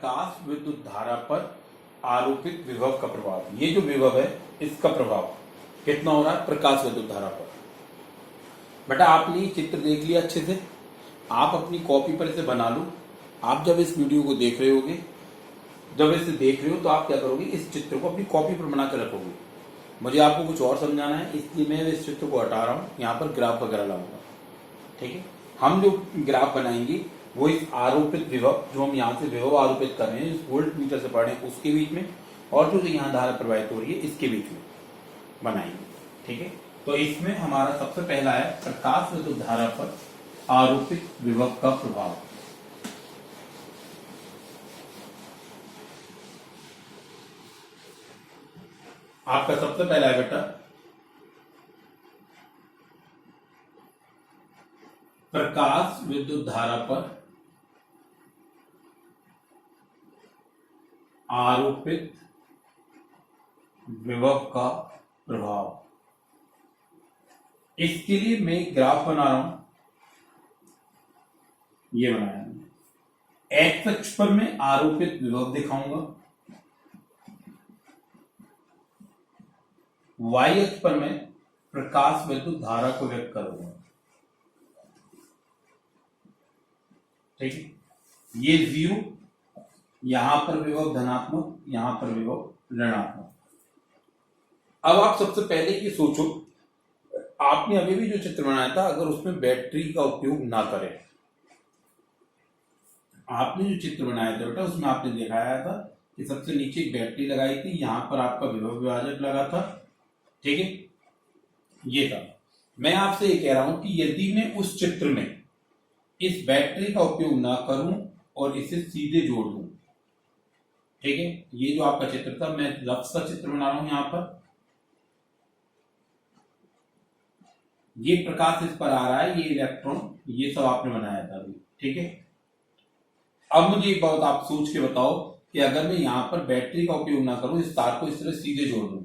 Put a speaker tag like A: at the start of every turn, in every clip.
A: प्रकाश विद्युत धारा पर आरोपित विभव का प्रभाव। ये जो विभव है इसका प्रभाव कितना हो रहा है प्रकाश विद्युत धारा पर। बेटा आपने ये चित्र देख लिया अच्छे से, आप अपनी कॉपी पर इसे बना लो। आप जब इस वीडियो को देख रहे होगे, जब इसे देख रहे हो तो आप क्या करोगे, इस चित्र को अपनी कॉपी पर बना कर रखोगे। मुझे आपको कुछ और समझाना है, इसलिए मैं इस चित्र को हटा रहा हूँ, यहाँ पर ग्राफ वगैरह लाऊंगा। ठीक है, हम जो ग्राफ बनाएंगे वो इस आरोपित विभव, जो हम यहाँ से विभव आरोपित कर रहे हैं, इस वोल्ट मीटर से पढ़ रहे हैं उसके बीच में, और जो यहाँ धारा प्रवाहित हो रही है इसके बीच में बनाएंगे। ठीक है, तो इसमें हमारा सबसे पहला है प्रकाश विद्युत धारा पर आरोपित विभव का प्रभाव। आपका सबसे पहला है बेटा प्रकाश विद्युत धारा पर आरोपित विभव का प्रभाव। इसके लिए मैं एक ग्राफ बना रहा हूं, ये बनाया मैंने। एक्स अक्ष पर मैं आरोपित विभव दिखाऊंगा, वाई अक्ष पर मैं प्रकाश विद्युत धारा को व्यक्त करूंगा। ठीक है, ये जीरो, यहां पर विभव धनात्मक, यहां पर विभव ऋणात्मक। अब आप सबसे पहले ये सोचो, आपने अभी भी जो चित्र बनाया था, अगर उसमें बैटरी का उपयोग ना करें, आपने जो चित्र बनाया था बेटा उसमें आपने दिखाया था कि सबसे नीचे एक बैटरी लगाई थी, यहां पर आपका विभव विभाजक लगा था। ठीक है, ये था। मैं आपसे ये कह रहा हूं कि यदि मैं उस चित्र में इस बैटरी का उपयोग ना करूं और इसे सीधे जोड़ दूं, ठीक है, ये जो आपका चित्र था, मैं लफ्ज का चित्र बना रहा हूं यहां पर, ये प्रकाश इस पर आ रहा है, ये इलेक्ट्रॉन, ये सब आपने बनाया था अभी। ठीक है, अब मुझे एक बात आप सोच के बताओ कि अगर मैं यहां पर बैटरी का उपयोग ना करूं, इस तार को इस तरह सीधे जोड़ दूं,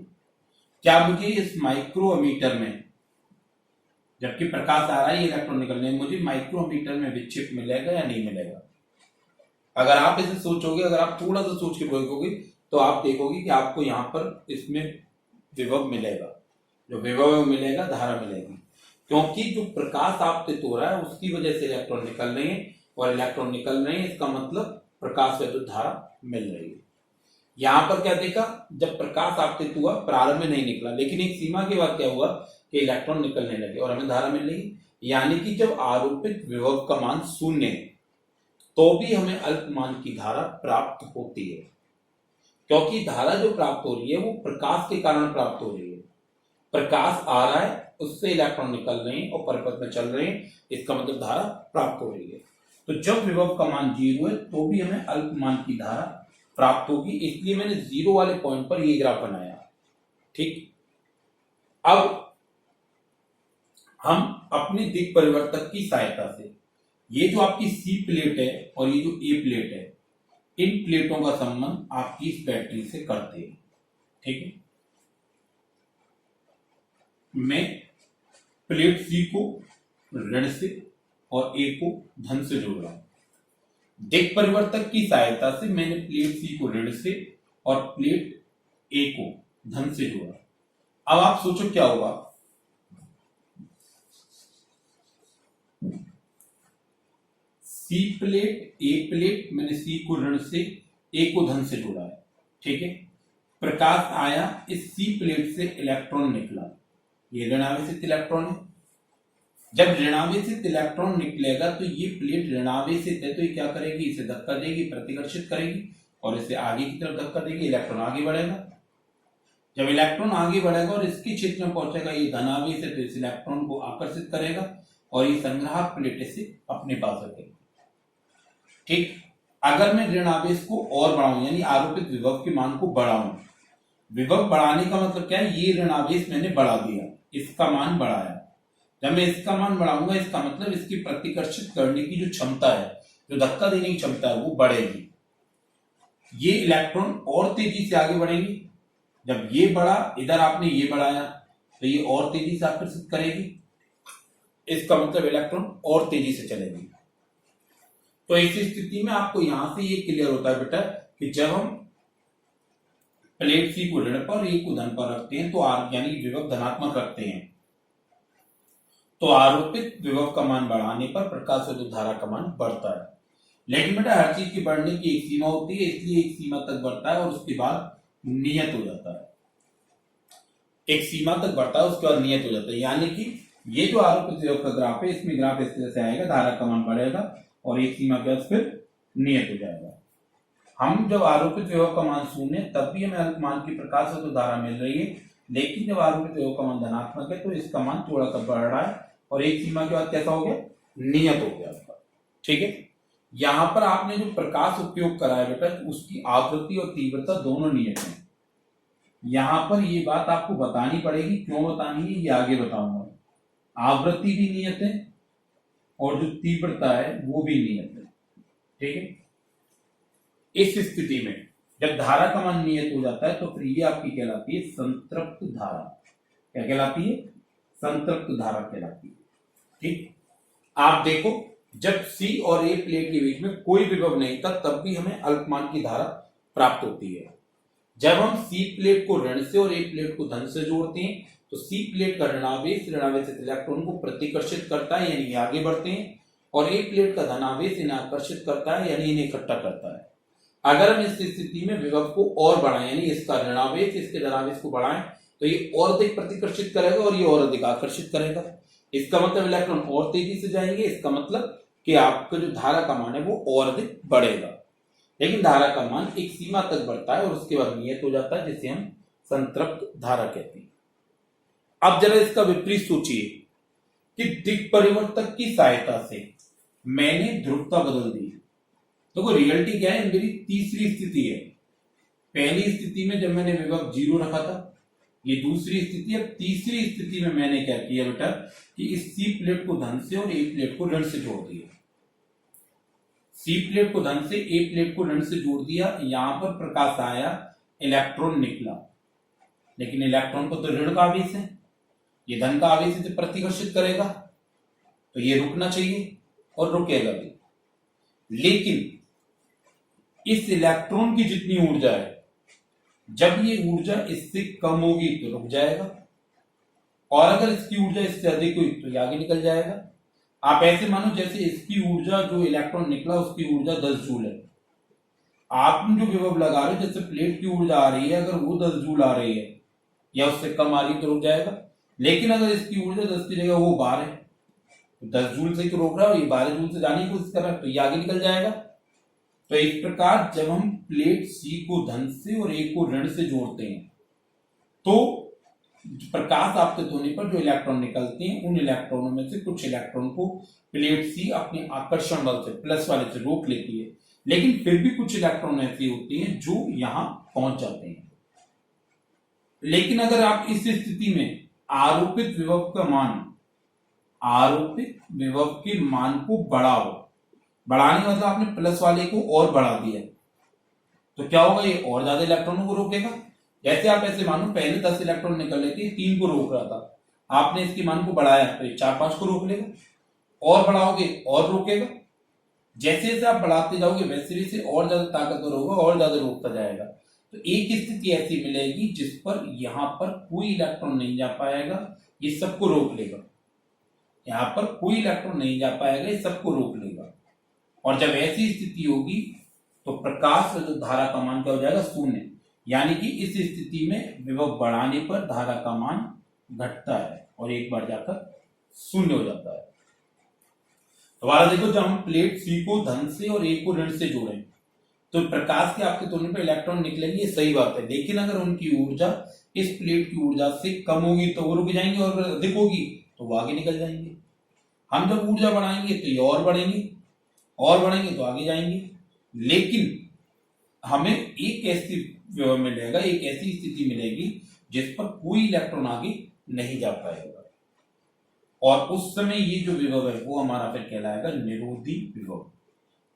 A: क्या मुझे इस माइक्रोमीटर में, जबकि प्रकाश आ रहा है, ये इलेक्ट्रॉन निकलने, मुझे माइक्रोमीटर में विक्षेप मिलेगा या नहीं मिलेगा? अगर आप इसे सोचोगे, अगर आप थोड़ा सा सोच के देखोगे तो आप देखोगे कि आपको यहाँ पर इसमें विभव मिलेगा, जो विभव मिलेगा धारा मिलेगी, क्योंकि जो प्रकाश आपतित हो रहा है उसकी वजह से इलेक्ट्रॉन निकल रहे हैं, और इलेक्ट्रॉन निकल रहे हैं इसका मतलब प्रकाश विद्युत धारा मिल रही है। यहां पर क्या देखा, जब प्रकाश आपतित हुआ प्रारंभ में नहीं निकला, लेकिन एक सीमा के बाद क्या हुआ कि इलेक्ट्रॉन निकलने लगे और हमें धारा मिल रही। यानी कि जब आरोपित विभव का मान शून्य है तो भी हमें अल्पमान की धारा प्राप्त होती है, क्योंकि धारा जो प्राप्त हो रही है वो प्रकाश के कारण प्राप्त हो रही है। प्रकाश आ रहा है, उससे इलेक्ट्रॉन निकल रहे हैं और परिपथ में चल रहे हैं, इसका मतलब धारा प्राप्त हो रही है। तो जब विभव का मान 0 है तो भी हमें अल्पमान की धारा प्राप्त होगी, इसलिए मैंने 0 वाले पॉइंट पर ये ग्राफ बनाया। ठीक, अब हम अपने दिक् परिवर्तक की सहायता से, ये जो आपकी सी प्लेट है और ये जो ए प्लेट है, इन प्लेटों का संबंध आपकी इस बैटरी से करते हैं। ठीक है, मैं प्लेट सी को ऋण से और ए को धन से जोड़ रहा हूं। दिक् परिवर्तक की सहायता से मैंने प्लेट सी को ऋण से और प्लेट ए को धन से जोड़ा। अब आप सोचो क्या होगा, सी प्लेट ए प्लेट, मैंने सी को ऋण से ए को धन से जोड़ा है। ठीक है, प्रकाश आया, इस सी प्लेट से इलेक्ट्रॉन निकला, ये ऋणावेशित इलेक्ट्रॉन है। जब ऋणावेशित इलेक्ट्रॉन निकलेगा तो ये प्लेट ऋणावेशित है, तो ये क्या करेगी, इसे धक्का देगी, प्रतिकर्षित करेगी और इसे आगे की तरफ धक्का देगी, इलेक्ट्रॉन आगे बढ़ेगा। जब इलेक्ट्रॉन आगे बढ़ेगा और इसके क्षेत्र में पहुंचेगा, ये धनावेश है तो इस इलेक्ट्रॉन को आकर्षित करेगा और ये संग्राहक प्लेट से अपने पास रखेगी। ठीक, अगर मैं ऋण आवेश को और बढ़ाऊं, यानी आरोपित विभव के मान को बढ़ाऊं, विभव बढ़ाने का मतलब क्या है, ये ऋण आवेश मैंने बढ़ा दिया, इसका मान बढ़ाया। जब मैं इसका मान बढ़ाऊंगा, इसका मतलब इसकी प्रतिकर्षित करने की जो क्षमता है, जो धक्का देने की क्षमता है, वो बढ़ेगी। ये इलेक्ट्रॉन और तेजी से आगे बढ़ेगी। जब ये बढ़ा, इधर आपने ये बढ़ाया, तो ये और तेजी से आकर्षित करेगी, इसका मतलब इलेक्ट्रॉन और तेजी से चलेगी। तो इस स्थिति में आपको यहां से ये क्लियर होता है बेटा कि जब हम प्लेट सी को ऋण पर ए को धन पर रखते हैं तो आर यानी विभव धनात्मक रखते हैं तो आरोपित विभव का मान बढ़ाने पर प्रकाश विद्युत धारा का मान बढ़ता है। लेकिन बेटा हर चीज की बढ़ने की एक सीमा होती है, इसलिए एक सीमा तक बढ़ता है और उसके बाद नियत हो जाता है। एक सीमा तक बढ़ता है उसके बाद नियत हो जाता है, यानी कि ये जो आरोपित विभव का ग्राफ है इसमें ग्राफ इस तरह से आएगा, धारा का मान बढ़ेगा और एक सीमा के बाद फिर नियत हो जाएगा। हम जब आरोपित विभव का मान शून्य तब भी हमें अल्पमान की प्रकाश तो धारा मिल रही है, लेकिन जब आरोपित विभव का मान धनात्मक है तो इसका मान थोड़ा सा बढ़ रहा है और एक सीमा के बाद कैसा हो गया, नियत हो गया आपका। ठीक है, यहां पर आपने जो प्रकाश उपयोग करा है बेटा उसकी आवृत्ति और तीव्रता दोनों नियत है। यहां पर ये बात आपको बतानी पड़ेगी, क्यों बतानी है ये आगे बताऊंगा। आवृत्ति भी नियत है और जो तीव्रता है वो भी नियत है। ठीक है, इस स्थिति में जब धारा का मान नियत हो जाता है तो फिर ये आपकी कहलाती है संतृप्त धारा। क्या कहलाती है, संतृप्त धारा कहलाती है। ठीक, आप देखो जब सी और ए प्लेट के बीच में कोई विभव नहीं था तब भी हमें अल्पमान की धारा प्राप्त होती है। जब हम सी प्लेट को ऋण से और ए प्लेट को धन से जोड़ते हैं तो सी प्लेट का ऋणावेश इलेक्ट्रॉन को प्रतिकर्षित करता है यानी आगे बढ़ते हैं, और ए प्लेट का धनावेश इन्हें आकर्षित करता है यानी इन्हें इकट्ठा करता है। अगर हम इस स्थिति में विभव को और बढ़ाएं यानी इसका ऋणावेश इसके धनावेश को बढ़ाएं तो ये और अधिक प्रतिकर्षित करेगा और ये और अधिक आकर्षित करेगा। इसका मतलब इलेक्ट्रॉन और तेजी से जाएंगे, इसका मतलब कि आपका जो धारा का मान है वो और अधिक बढ़ेगा। लेकिन धारा का मान एक सीमा तक बढ़ता है और उसके बाद नियत हो जाता है, जिसे हम संतृप्त धारा कहते हैं। अब जरा इसका विपरीत सोचिए कि दिक् परिवर्तक की सहायता से मैंने ध्रुवता बदल दी। देखो रियलिटी क्या है, मेरी तीसरी स्थिति है। पहली स्थिति में जब मैंने विभव 0 रखा था, ये दूसरी स्थिति है। तीसरी स्थिति में मैंने क्या किया बेटा कि इस सी प्लेट को धन से और ए प्लेट को ऋण से जोड़ दिया। सी प्लेट को धन से ए प्लेट को ऋण से जोड़ दिया, यहां पर प्रकाश आया, इलेक्ट्रॉन निकला, लेकिन इलेक्ट्रॉन को तो ऋण का आवेश है, ये धन का आवेश इसे प्रतिकर्षित करेगा तो ये रुकना चाहिए और रुकेगा भी। लेकिन इस इलेक्ट्रॉन की जितनी ऊर्जा है जब ये ऊर्जा इससे कम होगी तो रुक जाएगा, और अगर इसकी ऊर्जा इससे अधिक हुई तो ये आगे निकल जाएगा। आप ऐसे मानो जैसे इसकी ऊर्जा जो इलेक्ट्रॉन निकला उसकी ऊर्जा 10 जूल है। आप जो विभव लगा रहे हो जैसे प्लेट की ऊर्जा आ रही है, अगर वो 10 जूल आ रही है या उससे कम आ रही है तो रुक जाएगा। लेकिन अगर इसकी ऊर्जा 10 की जगह वो 12 है तो 10 जूल से क्यों रोक रहा है, ये 12 जूल से जाने की कोशिश कर रहा है तो ये आगे निकल जाएगा। तो इस प्रकार जब हम प्लेट सी को धन से और ए को ऋण से जोड़ते हैं तो प्रकाश आपतित होने पर जो इलेक्ट्रॉन निकलते हैं उन इलेक्ट्रॉनों में से कुछ इलेक्ट्रॉन को प्लेट सी अपने आकर्षण बल से प्लस वाले से रोक लेती है, लेकिन फिर भी कुछ इलेक्ट्रॉन ऐसे होते हैं जो यहां पहुंच जाते हैं। लेकिन अगर आप इस स्थिति में आरोपित विभव के मान को बढ़ाओ, बढ़ाने का मतलब आपने प्लस वाले को और बढ़ा दिया तो क्या होगा, ये और ज्यादा इलेक्ट्रॉनों को रोकेगा। जैसे आप ऐसे मानो पहले 10 इलेक्ट्रॉन निकल लेते 3 को रोक रहा था, आपने इसके मान को बढ़ाया तो ये 4-5 को रोक लेगा, और बढ़ाओगे और रोकेगा। जैसे जैसे आप बढ़ाते जाओगे वैसे वैसे और ज्यादा ताकतवर होगा और ज्यादा रोकता जाएगा। तो एक स्थिति ऐसी मिलेगी जिस पर यहां पर कोई इलेक्ट्रॉन नहीं जा पाएगा, ये सबको रोक लेगा। यहां पर कोई इलेक्ट्रॉन नहीं जा पाएगा, ये सबको रोक लेगा। और जब ऐसी स्थिति होगी तो प्रकाश जो धारा का मान क्या हो जाएगा, 0। यानी कि इस स्थिति में विभव बढ़ाने पर धारा का मान घटता है और एक बार जाकर 0 हो जाता है। दोबारा देखो, जब हम प्लेट सी को धन से और ए को ऋण से जोड़े तो प्रकाश के आपके होने पर इलेक्ट्रॉन निकलेंगे, ये सही बात है। लेकिन अगर उनकी ऊर्जा इस प्लेट की ऊर्जा से कम होगी तो वो रुक जाएंगे, और अगर अधिक होगी तो वो आगे निकल जाएंगे। हम जब ऊर्जा बढ़ाएंगे तो ये और बढ़ेंगे, और बढ़ेंगे तो आगे जाएंगे। लेकिन हमें एक ऐसी विभव मिलेगा, एक ऐसी स्थिति मिलेगी जिस पर कोई इलेक्ट्रॉन आगे नहीं जा पाएगा, और उस समय ये जो विभव है वो हमारा फिर कहलाएगा निरोधी विभव।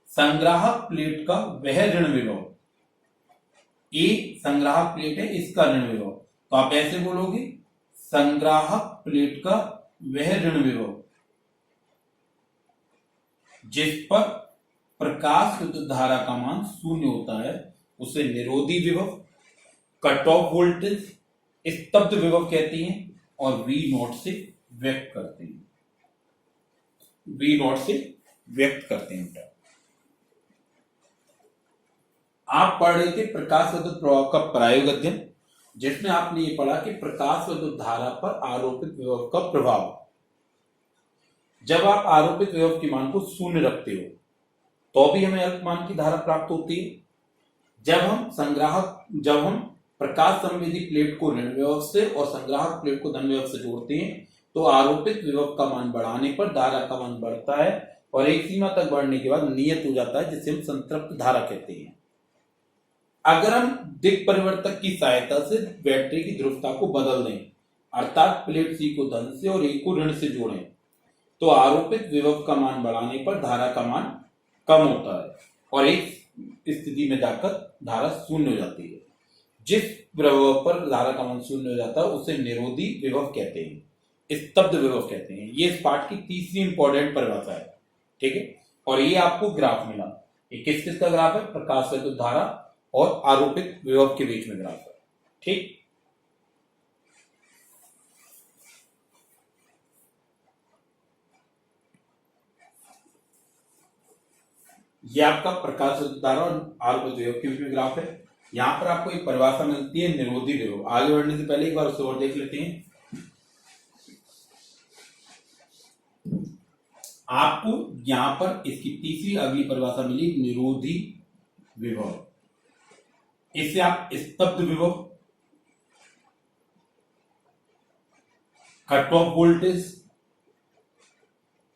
A: संग्राहक प्लेट का वह ऋण विभव, ए संग्राहक प्लेट है इसका ऋण विभव, तो आप ऐसे बोलोगे संग्राहक प्लेट का वह ऋण विभव जिस पर प्रकाश विद्युत धारा का मान शून्य होता है उसे निरोधी विभव, कट ऑफ वोल्टेज, स्तब्ध विभव कहती हैं और वी नॉट से व्यक्त करते हैं। वी नॉट से व्यक्त करते हैं। आप पढ़ रहे थे प्रकाश विद्युत प्रभाव का प्रायोगिक अध्ययन, जिसमें आपने ये पढ़ा कि प्रकाश विद्युत धारा पर आरोपित विभव का प्रभाव। जब आप आरोपित विभव के मान को शून्य रखते हो तो भी हमें अल्पमान की धारा प्राप्त होती है। जब हम प्रकाश संवेदी प्लेट को ऋण विभव से और संग्राहक प्लेट को धन विभव से जोड़ते हैं तो आरोपित विभव का मान बढ़ाने पर धारा का मान बढ़ता है और एक सीमा तक बढ़ने के बाद नियत हो जाता है, जिसे हम संतृप्त धारा कहते हैं। अगर हम दिक् परिवर्तक की सहायता से बैटरी की ध्रुवता को बदल दें, अर्थात प्लेट सी को धन से और ए को ऋण से जोड़ें, तो आरोपित विभव का मान बढ़ाने पर धारा का मान कम होता है और एक स्थिति में जाकर धारा शून्य हो जाती है। जिस विभव पर धारा का मान शून्य हो जाता है उसे निरोधी विभव कहते हैं, स्तब्ध विभव कहते हैं। ये इस पाठ की तीसरी इंपॉर्टेंट परिभाषा है, ठीक है। और ये आपको ग्राफ मिला, ये किस किस का ग्राफ है? प्रकाश विद्युत धारा और आरोपित विभव के बीच में ग्राफ है, ठीक। ये आपका प्रकाश विद्युत धारा और आरोपित विभव के बीच में ग्राफ है। यहां पर आपको एक परिभाषा मिलती है निरोधी विभव। आगे बढ़ने से पहले एक बार उसे और देख लेते हैं। आपको यहां पर इसकी तीसरी अगली परिभाषा मिली निरोधी विभव। इससे आप स्तब्ध विभव, कट ऑफ वोल्टेज,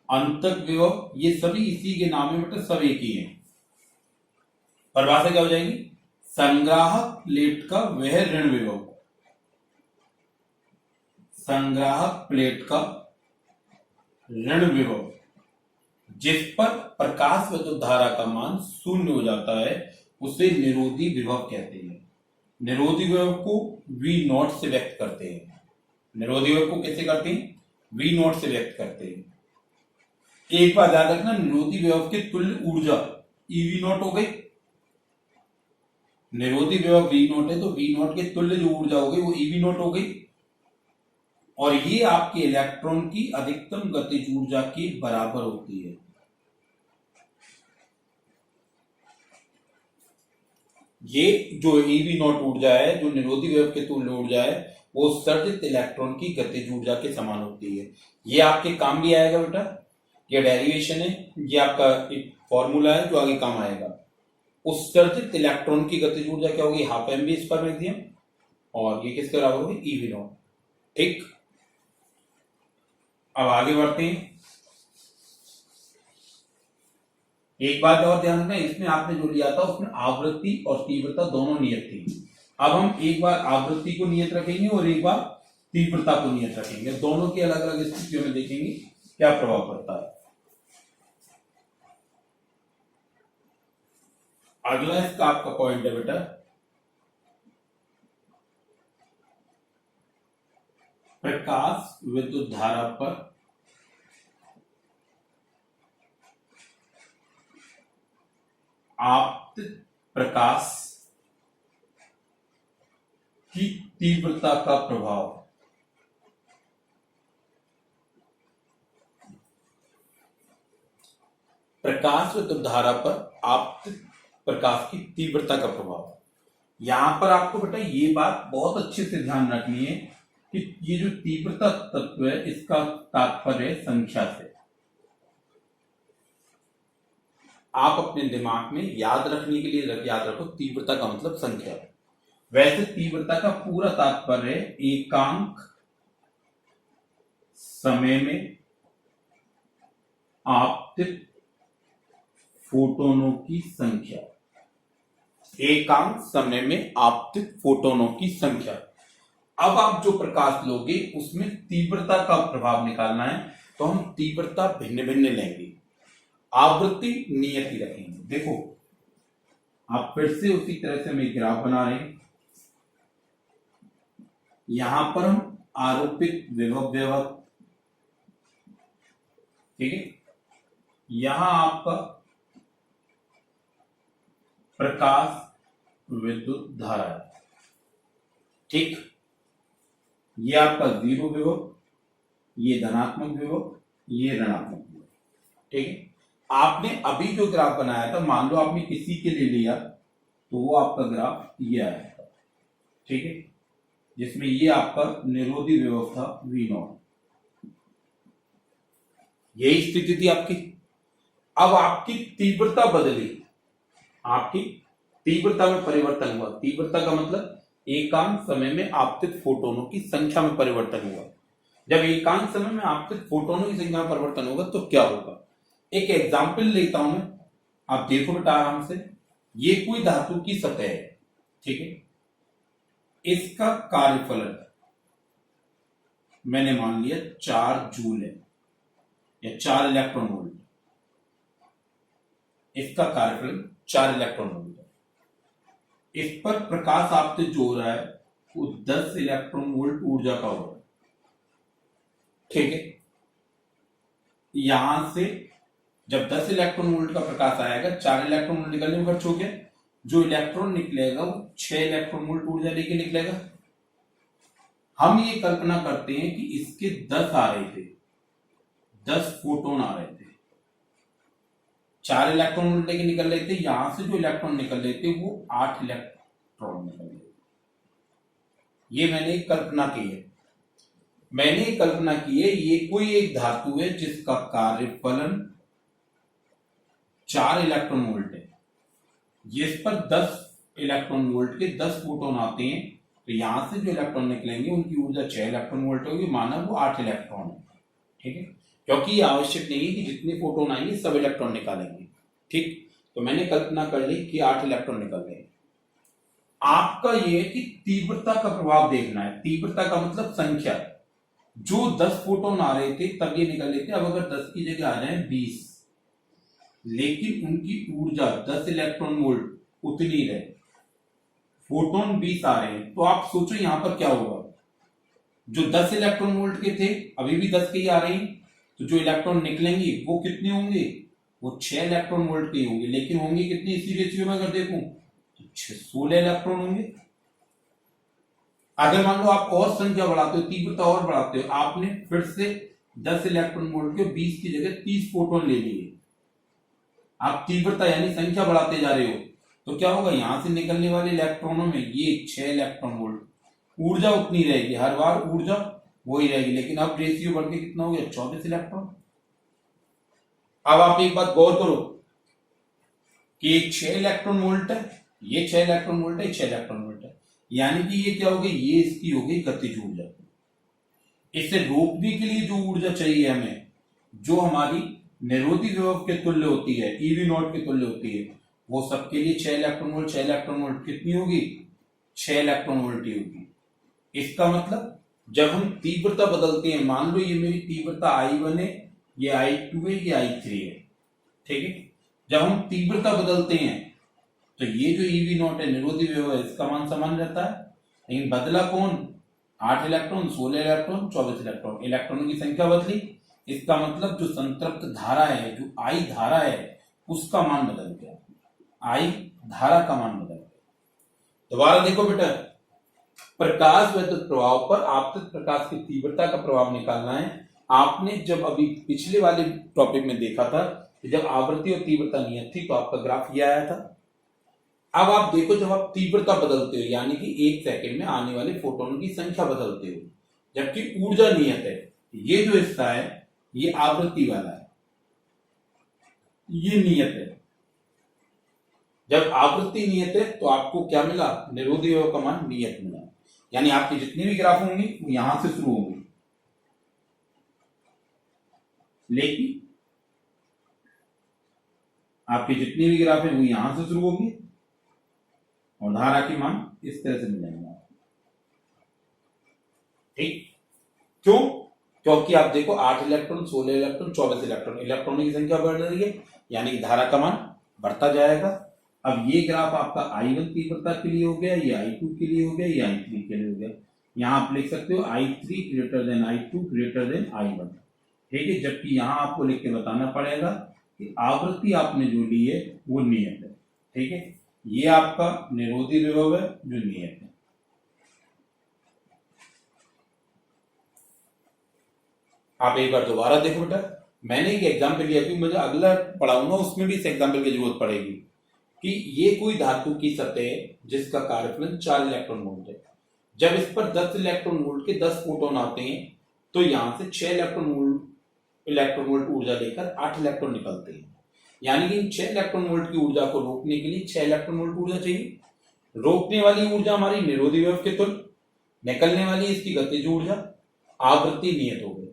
A: अंतक विभव, ये सभी इसी के नाम में, मतलब सब एक ही है। परिभाषा क्या हो जाएगी? संग्राहक प्लेट का वह ऋण विभव, संग्राहक प्लेट का ऋण विभव जिस पर प्रकाश विद्युत धारा का मान शून्य हो जाता है उसे निरोधी विभव कहते हैं। निरोधी विभव को वी नॉट से व्यक्त करते हैं। निरोधी विभव को कैसे करते हैं? वी नॉट से व्यक्त करते हैं। एक बात याद रखना, निरोधी विभव के तुल्य ऊर्जा ईवी नॉट हो गई। निरोधी विभव वी नॉट है तो वी नॉट के तुल्य जो ऊर्जा हो गई वो ईवी नॉट हो गई और ये आपके इलेक्ट्रॉन की अधिकतम गतिज ऊर्जा के बराबर होती है। ये जो ईवी नॉट ऊर्जा है, जो निरोधी विभव के तुल्य ऊर्जा है, वो उत्सर्जित इलेक्ट्रॉन की गतिज ऊर्जा के समान होती है। ये आपके काम भी आएगा बेटा, ये डेरिवेशन है, ये आपका एक फॉर्मूला है जो आगे काम आएगा। उत्सर्जित इलेक्ट्रॉन की गतिज ऊर्जा क्या होगी? Half m v square maximum, और ये किसके बराबर होगी? ईवी नॉट, ठीक। अब आगे बढ़ते हैं। एक बात और ध्यान रखना, इसमें आपने जो लिया था उसमें आवृत्ति और तीव्रता दोनों नियत थी। अब हम एक बार आवृत्ति को नियत रखेंगे और एक बार तीव्रता को नियत रखेंगे। दोनों की अलग अलग स्थितियों में देखेंगे क्या प्रभाव पड़ता है। अगला इसका आपका पॉइंट है बेटा, प्रकाश विद्युत धारा पर आपतित प्रकाश की तीव्रता का प्रभाव। प्रकाश विद्युत धारा पर आपतित प्रकाश की तीव्रता का प्रभाव। यहां पर आपको बेटा ये बात बहुत अच्छे से ध्यान रखनी है कि ये जो तीव्रता तत्व है इसका तात्पर्य संख्या से। आप अपने दिमाग में याद रखने के लिए याद रखो, तीव्रता का मतलब संख्या। वैसे तीव्रता का पूरा तात्पर्य एकांक समय में आपतित फोटोनों की संख्या। एकांक समय में आपतित फोटोनों की संख्या। अब आप जो प्रकाश लोगे उसमें तीव्रता का प्रभाव निकालना है तो हम तीव्रता भिन्न भिन्न लेंगे, आवृत्ति नियत ही रखेंगे। देखो आप फिर से उसी तरह से हम एक ग्राफ बना रहे हैं। यहां पर हम आरोपित विभव व्यवहार, ठीक है, यहां आपका प्रकाश विद्युत धारा है। ठीक, ये आपका जीरो विभव, ये धनात्मक विभव, ये ऋणात्मक विभव। ठीक है, आपने अभी जो ग्राफ बनाया था, मान लो आपने किसी के लिए लिया तो वो आपका ग्राफ ये आया था। ठीक है, जिसमें ये आपका निरोधी विभव था V0। यही स्थिति थी आपकी। अब आपकी तीव्रता बदली, आपकी तीव्रता में परिवर्तन हुआ। तीव्रता का मतलब एकांक समय में आपतित फोटोनों की संख्या में परिवर्तन हुआ। जब एकांक समय में आपतित फोटोनों की संख्या में परिवर्तन होगा तो क्या होगा? एक एग्जाम्पल लेता हूं मैं, आप देखो बेटा आराम से। ये कोई धातु की सतह है, ठीक है, इसका कार्यफलन मैंने मान लिया 4 जूल है या 4 इलेक्ट्रॉन वोल्ट। इसका कार्यफलन 4 इलेक्ट्रॉन वोल्ट है। इस पर प्रकाश आपतित जो हो रहा है वो 10 इलेक्ट्रॉन वोल्ट ऊर्जा का हो रहा है। ठीक है, यहां से जब 10 इलेक्ट्रॉन वोल्ट का प्रकाश आएगा, 4 इलेक्ट्रॉन वोल्ट निकलने में खर्च हो गया। जो इलेक्ट्रॉन निकलेगा वो 6 इलेक्ट्रॉन वोल्ट ऊर्जा लेके निकलेगा। हम ये कल्पना करते हैं कि इसके 10 आ रहे थे, 10 फोटोन आ रहे थे, 4 इलेक्ट्रॉन वोल्ट लेके निकल रहे थे। यहां से जो इलेक्ट्रॉन निकल रहे थे वो 8 इलेक्ट्रॉन निकल रहे थे। ये मैंने एक कल्पना की है। ये कोई एक धातु है जिसका कार्यफलन 4 इलेक्ट्रॉन वोल्ट है। जिस पर 10 इलेक्ट्रॉन वोल्ट के 10 फोटोन आते हैं, तो यहां से जो इलेक्ट्रॉन निकलेंगे उनकी ऊर्जा 6 इलेक्ट्रॉन वोल्ट होगी, माना वो 8 इलेक्ट्रॉन है। ठीक है, क्योंकि ये आवश्यक नहीं है कि जितने फोटोन आएंगे सब इलेक्ट्रॉन निकालेंगे। ठीक, तो मैंने कल्पना कर ली कि 8 इलेक्ट्रॉन निकल रहे हैं। आपका ये है कि तीव्रता का प्रभाव देखना है। तीव्रता का मतलब संख्या। जो 10 फोटोन आ रहे थे तब ये निकल रहे थे, अब अगर 10 की जगह आ जाए 20, लेकिन उनकी ऊर्जा 10 इलेक्ट्रॉन वोल्ट उतनी रहे, फोटोन 20 आ रहे हैं, तो आप सोचो यहां पर क्या होगा। जो 10 इलेक्ट्रॉन वोल्ट के थे अभी भी 10 के ही आ रहे हैं, तो जो इलेक्ट्रॉन निकलेंगे वो कितने होंगे? वो 6 इलेक्ट्रॉन वोल्ट के होंगे, लेकिन होंगे कितने इसी रेशियो में अगर देखूं तो 16 इलेक्ट्रॉन होंगे। अगर मान लो आप और संख्या बढ़ाते हो, तीव्रता और बढ़ाते हो, आपने फिर से 10 इलेक्ट्रॉन वोल्ट के 20 की जगह 30 फोटोन ले लिए, आप तीव्रता यानी संख्या बढ़ाते जा रहे हो, तो क्या होगा? यहां से निकलने वाले इलेक्ट्रॉनों में ये 6 इलेक्ट्रॉन वोल्ट, ऊर्जा उतनी रहेगी, हर बार ऊर्जा वही रहेगी, लेकिन अब रेशियो बढ़ के कितना हो गया? 24 इलेक्ट्रॉन। अब आप एक बात गौर करो कि 6 इलेक्ट्रॉन वोल्ट है, ये 6 इलेक्ट्रॉन वोल्ट है, 6 इलेक्ट्रॉन वोल्ट है, यानी कि ये क्या हो गई? ये इसकी हो गई गतिज ऊर्जा। इसे रोकने के लिए जो ऊर्जा चाहिए हमें, जो हमारी निरोधी विभव के तुल्य होती है, EV0 के तुल्य होती है, वो सबके लिए 6 इलेक्ट्रॉन वोल्ट। 6 इलेक्ट्रॉन वोल्ट कितनी होगी? 6 इलेक्ट्रॉन वोल्ट ही होगी। इसका मतलब जब हम तीव्रता बदलते हैं, मान लो ये मेरी तीव्रता I1 है, ये I2 है, ये I3 है। ठीक है, जब हम तीव्रता बदलते हैं तो ये जो EV0 है, निरोधी विभव है, इसका मान समान रहता है, लेकिन बदला कौन? 8 इलेक्ट्रॉन, 16 इलेक्ट्रॉन, 24 इलेक्ट्रॉन, इलेक्ट्रॉनों की संख्या बदली। इसका मतलब जो संतृप्त धारा है, जो I धारा है, उसका मान बदल गया, I धारा का मान बदल गया। दोबारा देखो बेटा, प्रकाश विद्युत प्रभाव पर आपतित प्रकाश की तीव्रता का प्रभाव निकालना है। आपने जब अभी पिछले वाले टॉपिक में देखा था कि जब आवृत्ति और तीव्रता नियत थी तो आपका ग्राफ ये आया था। अब आप देखो, जब आप तीव्रता बदलते हो, यानी कि 1 सेकंड में आने वाले फोटोनों की संख्या बदलते हो, जबकि ऊर्जा नियत है, ये जो हिस्सा है ये आवृत्ति वाला है, ये नियत है। जब आवृत्ति नियत है तो आपको क्या मिला? निरोधी विभव का मान नियत मिला, यानी आपके जितने भी ग्राफ होंगे वो यहां से शुरू होंगे, लेकिन आपके जितने भी ग्राफ है वो यहां से शुरू होंगे और धारा के मान इस तरह से मिलेंगे। ठीक, क्यों? क्योंकि आप देखो 8 इलेक्ट्रॉन, 16 इलेक्ट्रॉन, 24 इलेक्ट्रॉन, इलेक्ट्रॉनों की संख्या बढ़ रही है, यानी कि धारा का मान बढ़ता जाएगा। अब ये ग्राफ आपका I1 तीव्रता के लिए हो गया, ये I2 के लिए हो गया, ये I3 के लिए हो गया। यहां आप लिख सकते हो I3 greater than I2 greater than I1। ठीक है, जबकि यहां आपको लिख के बताना पड़ेगा कि आवृत्ति आपने जो ली है वो नियत है। ठीक है, ये आपका निरोधी विभव है जो नियत है। आप एक बार दोबारा देखो बेटा, मैंने एक एग्जाम्पल लिया कि मुझे अगला पढ़ाऊंगा उसमें भी इस एग्जाम्पल की जरूरत पड़ेगी कि ये कोई धातु की सतह जिसका कार्यफलन 4 इलेक्ट्रॉन वोल्ट है, जब इस पर 10 इलेक्ट्रॉन वोल्ट के 10 फोटोन आते हैं तो यहां से 6 इलेक्ट्रॉन वोल्ट ऊर्जा लेकर 8 इलेक्ट्रॉन निकलते हैं। यानी कि इन 6 इलेक्ट्रॉन वोल्ट की ऊर्जा को रोकने के लिए 6 इलेक्ट्रॉन वोल्ट ऊर्जा चाहिए। रोकने वाली ऊर्जा हमारी निरोधी विभव के तुल्य, निकलने वाली इसकी गतिज ऊर्जा, आवृत्ति नियत हो गई,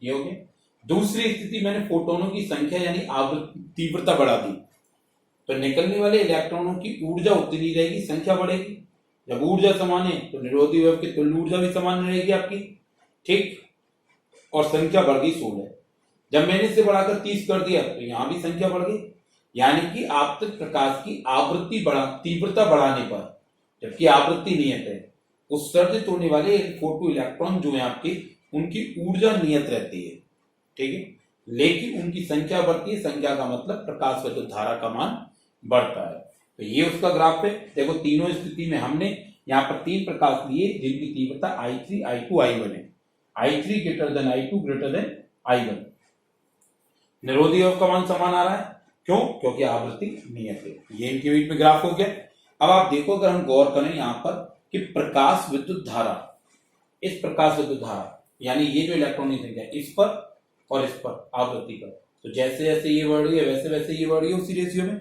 A: ये हो गया। दूसरी स्थिति मैंने फोटोनों की संख्या यानी आवृत्ति तीव्रता बढ़ा दी तो निकलने वाले इलेक्ट्रॉनों की ऊर्जा उतनी रहेगी, संख्या बढ़ेगी। जब ऊर्जा समान है तो निरोधी विभव की तुल्य ऊर्जा भी समान रहेगी आपकी, ठीक, और संख्या बढ़ गई 16। जब मैंने इसे बढ़ाकर 30 कर दिया तो यहां भी संख्या बढ़ गई। यानी कि आपतित प्रकाश की आवृत्ति तीव्रता बढ़ाने पर, जबकि आवृत्ति नियत है, उत्सर्जित होने वाले फोटो इलेक्ट्रॉन जो है आपकी उनकी ऊर्जा नियत रहती है, ठीक है, लेकिन उनकी संख्या बढ़ती है। संख्या का मतलब प्रकाश विद्युत धारा का मान बढ़ता है। तो ये उसका ग्राफ है। देखो तीनों स्थिति में हमने यहाँ पर 3 प्रकाश लिए जिनकी तीव्रता I3, I2, I1 है। I3 greater than I2 greater than I1। निरोधी विभव का मान समान आ रहा है, क्यों? क्योंकि आवृत्ति नियत है। ये इनके बीच में ग्राफ हो गया। अब आप देखो, अगर हम गौर करें यहाँ पर कि प्रकाश विद्युत धारा, इस प्रकाश विद्युत धारा यानी ये जो इलेक्ट्रॉन की संख्या इस पर और इस पर आवृत्ति पर, तो जैसे जैसे ये बढ़ रही है वैसे वैसे ये बढ़ रही है उसी रेशियो में,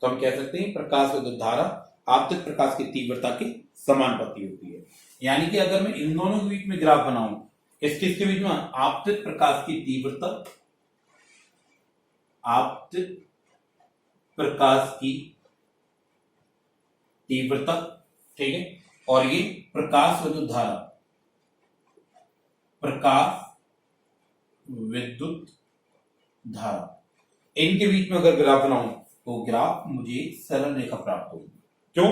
A: तो हम कह सकते हैं प्रकाश विद्युत धारा आपतित प्रकाश की तीव्रता के समानुपाती होती है। यानी कि अगर मैं इन दोनों के बीच में ग्राफ बनाऊं, इसके बीच में आपतित प्रकाश की तीव्रता, आपतित प्रकाश की तीव्रता, ठीक है, और ये प्रकाश विद्युत धारा, प्रकाश विद्युत धारा, इनके बीच में अगर ग्राफ बनाऊं तो ग्राफ मुझे सरल रेखा प्राप्त होगी। क्यों?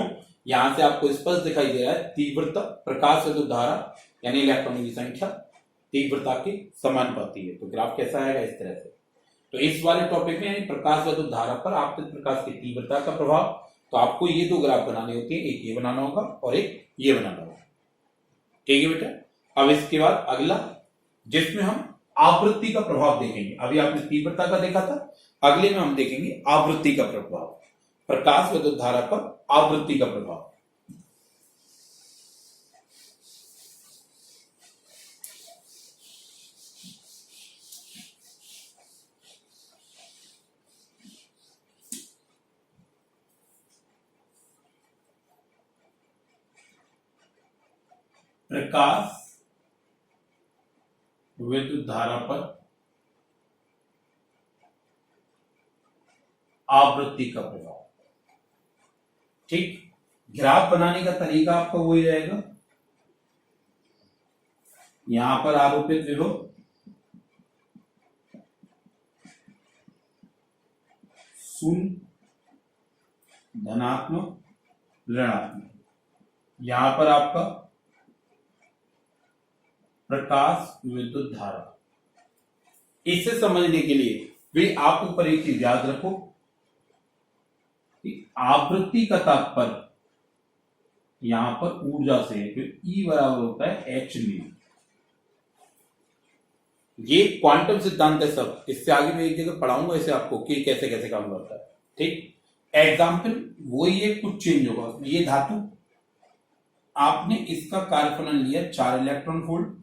A: यहां से आपको स्पष्ट दिखाई दे रहा है तीव्रता प्रकाश विद्युत धारा यानी इलेक्ट्रॉनों की संख्या तीव्रता के समानुपाती है। तो ग्राफ कैसा आएगा? इस तरह से। तो इस वाले टॉपिक में यानी प्रकाश विद्युत धारा पर आपतित प्रकाश की तीव्रता का प्रभाव, तो आपको ये 2 ग्राफ बनाने होते हैं, एक ये बनाना होगा और एक ये बनाना होगा, ठीक है बेटा। अब इसके बाद अगला जिसमें हम आवृत्ति का प्रभाव देखेंगे। अभी आपने तीव्रता का देखा था, अगले में हम देखेंगे आवृत्ति का प्रभाव, प्रकाश विद्युत धारा पर आवृत्ति का प्रभाव। प्रकाश विद्युत धारा पर आवृत्ति का प्रभाव, ठीक। ग्राफ बनाने का तरीका आपका वही रहेगा। यहां पर आरोपित विभव शून्य, धनात्मक, ऋणात्मक, यहां पर आपका प्रकाश विद्युत धारा। इसे समझने के लिए भी आप ऊपर एक चीज याद रखो कि आवृत्ति का तात्पर्य यहां पर ऊर्जा से है, फिर E बराबर होता है h न्यू। ये क्वांटम सिद्धांत है सब, इससे आगे मैं एक जगह पढ़ाऊंगा इसे आपको कि कैसे कैसे काम करता है, ठीक। एग्जाम्पल वही है, कुछ चेंज होगा। ये धातु, आपने इसका कार्यफलन लिया 4 इलेक्ट्रॉन वोल्ट,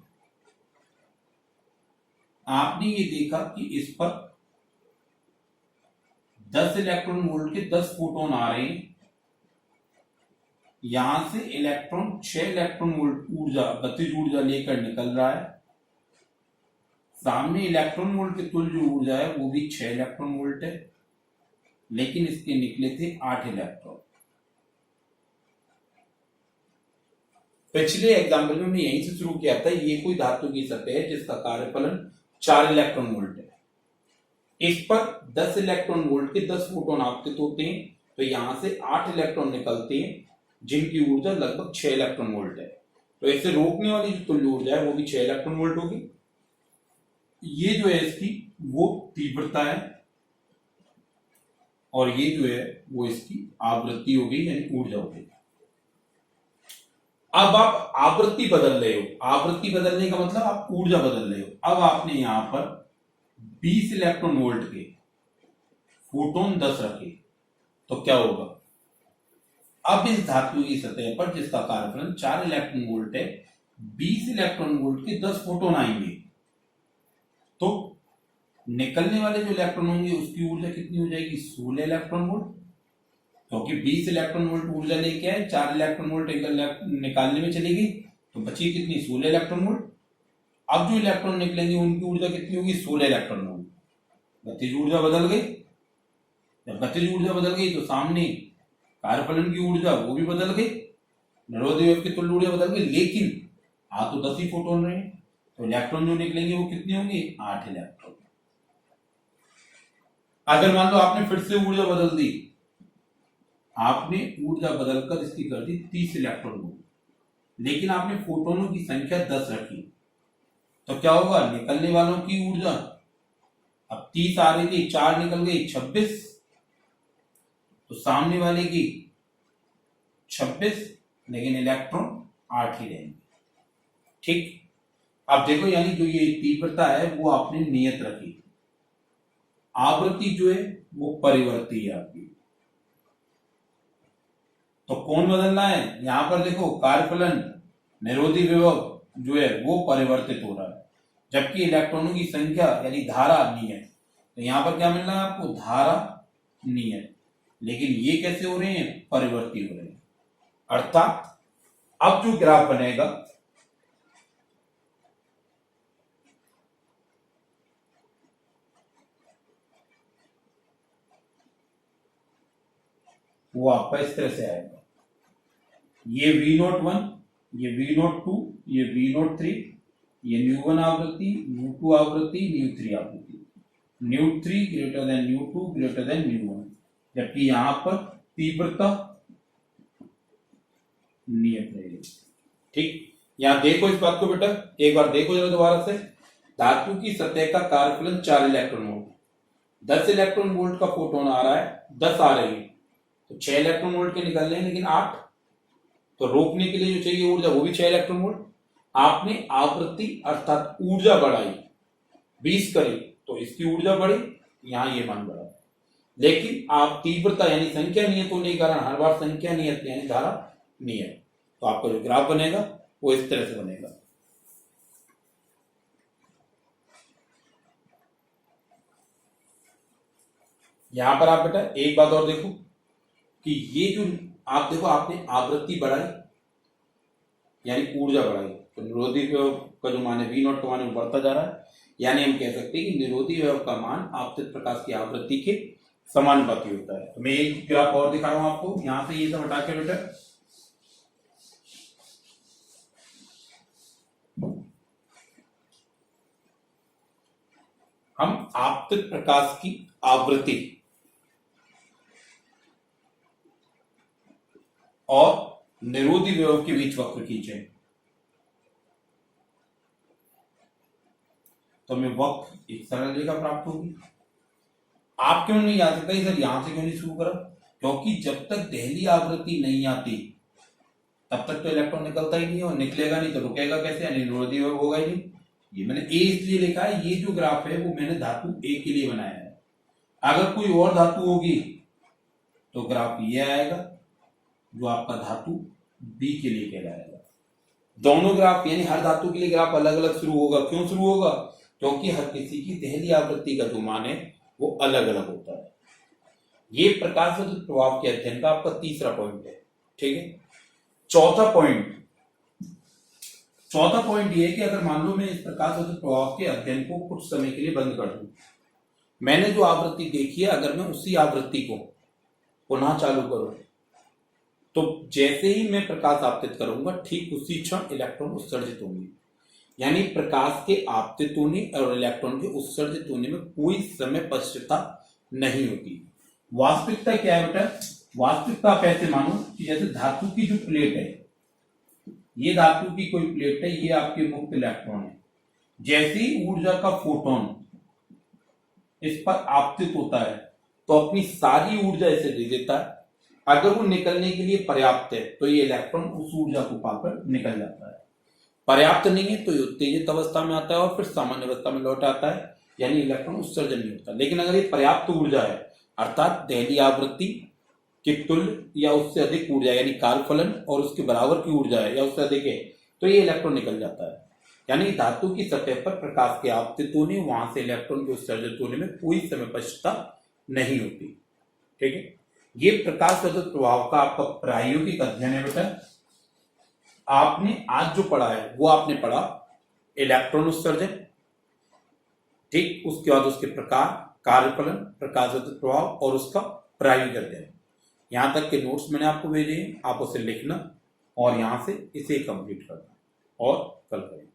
A: आपने ये देखा कि इस पर 10 इलेक्ट्रॉन वोल्ट के 10 फोटोन आ रहे हैं। यहां से इलेक्ट्रॉन 6 इलेक्ट्रॉन वोल्ट ऊर्जा, गतिज ऊर्जा लेकर निकल रहा है। सामने इलेक्ट्रॉन वोल्ट के तुल्य जो ऊर्जा है वो भी 6 इलेक्ट्रॉन वोल्ट है, लेकिन इसके निकले थे 8 इलेक्ट्रॉन। पिछले एग्जाम्पल में हमने यहीं से शुरू किया था। ये कोई धातु की सतह है जिसका कार्यफलन 4 इलेक्ट्रॉन वोल्ट है। इस पर 10 इलेक्ट्रॉन वोल्ट के 10 फोटोन आपतित होते हैं, तो यहां से 8 इलेक्ट्रॉन निकलते हैं जिनकी ऊर्जा लगभग 6 इलेक्ट्रॉन वोल्ट है। तो इसे रोकने वाली जो तुल्य ऊर्जा है वो भी 6 इलेक्ट्रॉन वोल्ट होगी। ये जो है इसकी वो तीव्रता है, और ये जो है वो इसकी आवृत्ति हो गई, यानी ऊर्जा हो गई। अब आप आवृत्ति बदल रहे हो, आवृत्ति बदलने का मतलब आप ऊर्जा बदल रहे हो। अब आपने यहां पर 20 इलेक्ट्रॉन वोल्ट के फोटोन 10 रखे, तो क्या होगा? अब इस धातु की सतह पर जिसका कार्यफलन 4 इलेक्ट्रॉन वोल्ट है, 20 इलेक्ट्रॉन वोल्ट के 10 फोटोन आएंगे, तो निकलने वाले जो इलेक्ट्रॉन होंगे उसकी ऊर्जा कितनी हो जाएगी? 16 इलेक्ट्रॉन वोल्ट। क्योंकि 20 इलेक्ट्रॉन वोल्ट ऊर्जा लेके आए, 4 इलेक्ट्रॉन वोल्ट निकालने में चली गई, तो बची कितनी? 16 इलेक्ट्रॉन वोल्ट। अब जो इलेक्ट्रॉन निकलेंगे उनकी ऊर्जा कितनी होगी? 16 इलेक्ट्रॉन वोल्ट। गतिज ऊर्जा बदल गई। जब गतिज ऊर्जा बदल गई तो सामने कार्यफलन की ऊर्जा वो भी बदल गई, निरोधी वेव की तुल्य ऊर्जा बदल गई, लेकिन आ तो 10 ही फोटोन रहे, तो इलेक्ट्रॉन जो निकलेंगे वो कितने होंगे? 8 इलेक्ट्रॉन। अगर मान लो आपने फिर से ऊर्जा बदल दी, आपने ऊर्जा बदलकर इसकी कर दी 30 इलेक्ट्रॉन वोल्ट, लेकिन आपने फोटोनों की संख्या 10 रखी, तो क्या होगा? निकलने वालों की ऊर्जा अब 30 आ रही थी, 4 निकल गई 26, तो सामने वाले की 26, लेकिन इलेक्ट्रॉन 8 ही रहेंगे। ठीक। अब देखो, यानी जो ये तीव्रता है वो आपने नियत रखी, आवृत्ति जो है वो परिवर्ती है आपकी। तो कौन बदलना है? यहां पर देखो, कार्यफलन निरोधी विभव जो है वो परिवर्तित हो रहा है, जबकि इलेक्ट्रॉनों की संख्या यानी धारा नियत। तो यहां पर क्या मिल रहा है आपको? धारा नियत। लेकिन ये कैसे हो रहे हैं? परिवर्ती हो रहे हैं। अर्थात अब जो ग्राफ बनेगा वो आपका इस तरह से आएगा। ये V01, ये V02, ये V03, ये ν1 आवृत्ति, ν2 आवृत्ति, ν3 आवृत्ति, ν3 ग्रेटर देन ν2 ग्रेटर देन ν1, जबकि यहां पर तीव्रता नियत रहेगी। ठीक। यहां देखो इस बात को बेटा, एक बार देखो जरा दोबारा से। धातु की सतह का कार्यफलन 4 इलेक्ट्रॉन वोल्ट, 10 इलेक्ट्रॉन वोल्ट का फोटोन आ रहा है, 10 आ रही है, तो 6 इलेक्ट्रॉन वोल्ट के निकल रहे हैं, लेकिन 8, तो रोकने के लिए जो चाहिए ऊर्जा वो भी 6 इलेक्ट्रॉन वोल्ट। आपने आवृत्ति अर्थात ऊर्जा बढ़ाई, 20 करी, तो इसकी ऊर्जा बढ़ी, यहां ये मान बढ़ा। लेकिन आप तीव्रता यानी संख्या नियत होने के कारण हर बार संख्या नियत यानी धारा नियत, तो आपका जो ग्राफ बनेगा वो इस तरह से बनेगा। यहां पर आप बेटा एक बात और देखो कि ये जो आप देखो, आपने आवृत्ति बढ़ाई यानी ऊर्जा बढ़ाई, तो निरोधी वेव का जो मान है V0 का मान है बढ़ता जा रहा है, यानी हम कह सकते हैं कि निरोधी वेव का मान आपतित प्रकाश की आवृत्ति के समानुपाती होता है। तो मैं एक ग्राफ और दिखा रहा हूं आपको, यहां से ये सब हटा के बेटा हम आपतित प्रकाश की आवृत्ति और निरोधी वेव के बीच वक्र खींचे, तो हमें वक्र एक सरल रेखा प्राप्त होगी। आप क्यों नहीं आ सकता सर यहां से क्यों नहीं शुरू करा? क्योंकि जब तक दहली आवृत्ति नहीं आती तब तक तो इलेक्ट्रॉन निकलता ही नहीं, और निकलेगा नहीं तो रुकेगा कैसे, यानी निरोधी वेव होगा ही नहीं। ये मैंने ए इसलिए लिखा है, ये जो ग्राफ है वो मैंने धातु ए के लिए बनाया है। अगर कोई और धातु होगी तो ग्राफ ये आएगा, जो आपका धातु बी के लिए कहलाएगा। दोनों ग्राफ यानी हर धातु के लिए ग्राफ अलग अलग शुरू होगा। क्यों शुरू होगा? क्योंकि हर किसी की दहली आवृत्ति का जो मान है वो अलग अलग होता है। ये प्रकाश विद्युत प्रभाव के अध्ययन का आपका तीसरा पॉइंट है। ठीक है। चौथा पॉइंट ये है कि अगर मान लो मैं इस प्रकाश विद्युत प्रभाव के अध्ययन को कुछ समय के लिए बंद कर दूं, मैंने जो आवृत्ति देखी है अगर मैं उसी आवृत्ति को पुनः चालू करूं, तो जैसे ही मैं प्रकाश आपतित करूंगा ठीक उसी क्षण इलेक्ट्रॉन उत्सर्जित होंगे। यानी प्रकाश के आपतित होने और इलेक्ट्रॉन के उत्सर्जित होने में कोई समय पश्चिमता नहीं होती। वास्तविकता क्या है बेटा? वास्तविकता आप ऐसे मानो कि जैसे धातु की जो प्लेट है, ये धातु की कोई प्लेट है, ये आपके मुक्त इलेक्ट्रॉन है। जैसे ही ऊर्जा का फोटोन इस पर आपतित होता है तो अपनी सारी ऊर्जा इसे दे देता है। अगर वो निकलने के लिए पर्याप्त है तो ये इलेक्ट्रॉन उस ऊर्जा को पाकर निकल जाता है, पर्याप्त नहीं है तो ये उत्तेजित अवस्था में आता है और फिर सामान्य अवस्था में लौट आता है, यानी इलेक्ट्रॉन उत्सर्जन नहीं होता। लेकिन अगर ये पर्याप्त ऊर्जा है अर्थात दहली आवृत्ति के तुल्य या उससे अधिक ऊर्जा यानी कार्यफलन और उसके बराबर की ऊर्जा है या उससे अधिक है तो ये इलेक्ट्रॉन निकल जाता है। यानी धातु की सतह पर प्रकाश के आपतित होने वहां से इलेक्ट्रॉन के उत्सर्जित होने में कोई समय पश्चिमता नहीं होती। ठीक है, ये प्रकाश विद्युत प्रभाव का आपका प्रायोगिक अध्ययन है बेटा। आपने आज जो पढ़ा है वो आपने पढ़ा इलेक्ट्रॉन उत्सर्जन, ठीक, उसके बाद उसके प्रकार, कार्यफलन, प्रकाश विद्युत प्रभाव और उसका प्रायोगिक अध्ययन। यहां तक के नोट्स मैंने आपको भेजे हैं, आप उसे लिखना और यहां से इसे कंप्लीट करना और कल करेंगे।